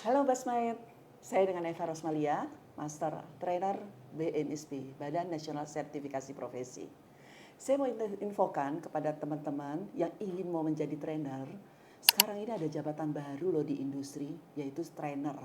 Halo Basmait, saya dengan Eva Rosmalia, Master Trainer BNSP, Badan Nasional Sertifikasi Profesi. Saya mau infokan kepada teman-teman yang ingin mau menjadi trainer, sekarang ini ada jabatan baru loh di industri, yaitu trainer.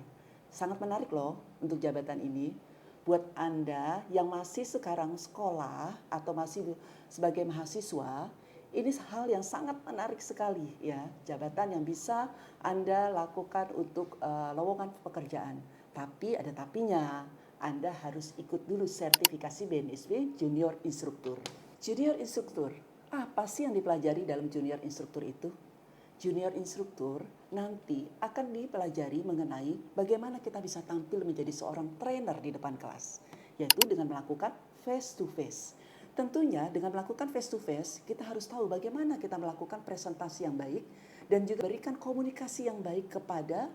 Sangat menarik loh untuk jabatan ini. Buat Anda yang masih sekarang sekolah atau masih sebagai mahasiswa, ini hal yang sangat menarik sekali ya, jabatan yang bisa Anda lakukan untuk lowongan pekerjaan. Tapi ada tapinya, Anda harus ikut dulu sertifikasi BNSP Junior Instruktur. Junior Instruktur, apa sih yang dipelajari dalam Junior Instruktur itu? Junior Instruktur nanti akan dipelajari mengenai bagaimana kita bisa tampil menjadi seorang trainer di depan kelas, yaitu dengan melakukan face to face. Tentunya dengan melakukan face to face, kita harus tahu bagaimana kita melakukan presentasi yang baik dan juga berikan komunikasi yang baik kepada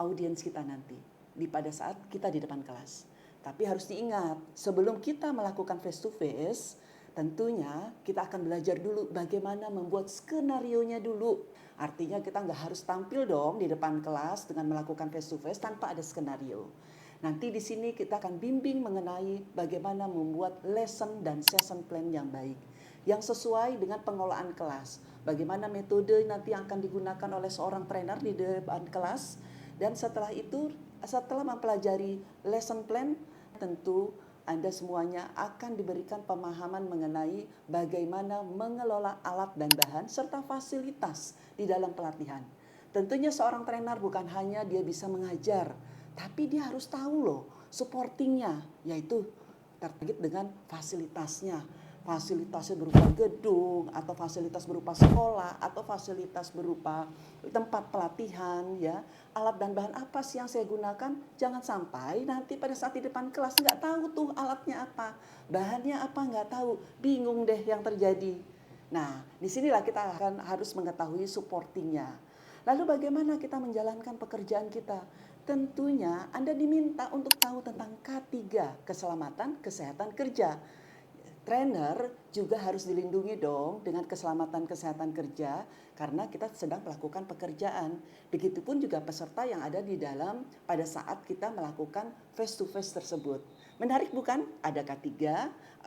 audiens kita nanti pada saat kita di depan kelas. Tapi harus diingat, sebelum kita melakukan face to face, tentunya kita akan belajar dulu bagaimana membuat skenario-nya dulu. Artinya kita nggak harus tampil dong di depan kelas dengan melakukan face to face tanpa ada skenario. Nanti di sini kita akan bimbing mengenai bagaimana membuat lesson dan session plan yang baik, yang sesuai dengan pengelolaan kelas. Bagaimana metode nanti yang akan digunakan oleh seorang trainer di depan kelas. Dan setelah itu, setelah mempelajari lesson plan, tentu Anda semuanya akan diberikan pemahaman mengenai bagaimana mengelola alat dan bahan serta fasilitas di dalam pelatihan. Tentunya seorang trainer bukan hanya dia bisa mengajar, tapi dia harus tahu loh supportingnya, yaitu terkait dengan fasilitasnya. Fasilitasnya berupa gedung, atau fasilitas berupa sekolah, atau fasilitas berupa tempat pelatihan, ya. Alat dan bahan apa sih yang saya gunakan? Jangan sampai nanti pada saat di depan kelas nggak tahu tuh alatnya apa, bahannya apa nggak tahu, bingung deh yang terjadi. Nah, disinilah kita akan harus mengetahui supportingnya. Lalu bagaimana kita menjalankan pekerjaan kita? Tentunya Anda diminta untuk tahu tentang K3, keselamatan kesehatan kerja. Trainer juga harus dilindungi dong dengan keselamatan kesehatan kerja karena kita sedang melakukan pekerjaan. Begitupun juga peserta yang ada di dalam pada saat kita melakukan face to face tersebut. Menarik bukan? Ada K3,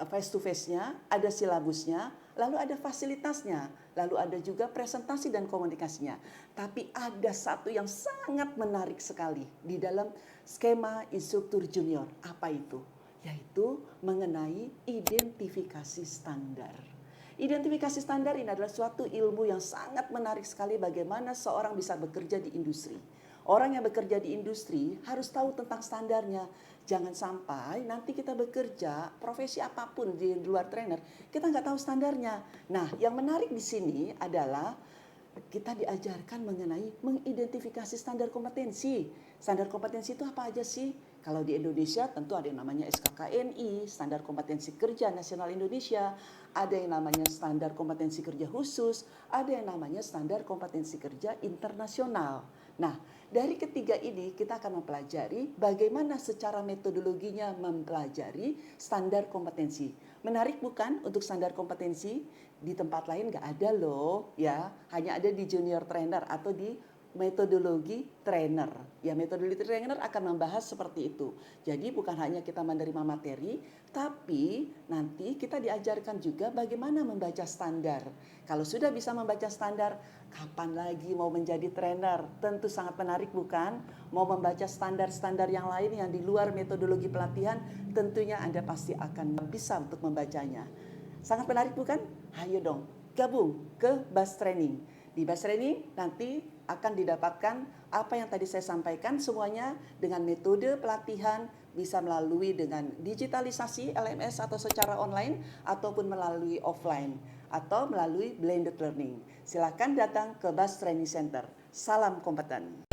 face to face-nya, ada silabusnya, lalu ada fasilitasnya, lalu ada juga presentasi dan komunikasinya. Tapi ada satu yang sangat menarik sekali di dalam skema instruktur junior. Apa itu? Yaitu mengenai identifikasi standar. Identifikasi standar ini adalah suatu ilmu yang sangat menarik sekali bagaimana seorang bisa bekerja di industri. Orang yang bekerja di industri harus tahu tentang standarnya. Jangan sampai nanti kita bekerja profesi apapun di luar trainer, kita nggak tahu standarnya. Nah, yang menarik di sini adalah kita diajarkan mengenai mengidentifikasi standar kompetensi. Standar kompetensi itu apa aja sih? Kalau di Indonesia tentu ada yang namanya SKKNI, Standar Kompetensi Kerja Nasional Indonesia, ada yang namanya Standar Kompetensi Kerja Khusus, ada yang namanya Standar Kompetensi Kerja Internasional. Nah, dari ketiga ini kita akan mempelajari bagaimana secara metodologinya mempelajari standar kompetensi. Menarik bukan untuk standar kompetensi? Di tempat lain nggak ada loh, ya. Hanya ada di junior trainer atau di metodologi trainer. Ya, metodologi trainer akan membahas seperti itu. Jadi bukan hanya kita menerima materi, tapi nanti kita diajarkan juga bagaimana membaca standar. Kalau sudah bisa membaca standar, kapan lagi mau menjadi trainer? Tentu sangat menarik bukan? Mau membaca standar-standar yang lain yang di luar metodologi pelatihan, tentunya Anda pasti akan bisa untuk membacanya. Sangat menarik bukan? Ayo dong, gabung ke BAS Training. Di BAS Training nanti akan didapatkan apa yang tadi saya sampaikan semuanya dengan metode pelatihan bisa melalui dengan digitalisasi LMS atau secara online ataupun melalui offline atau melalui blended learning. Silakan datang ke BAS Training Center. Salam kompeten.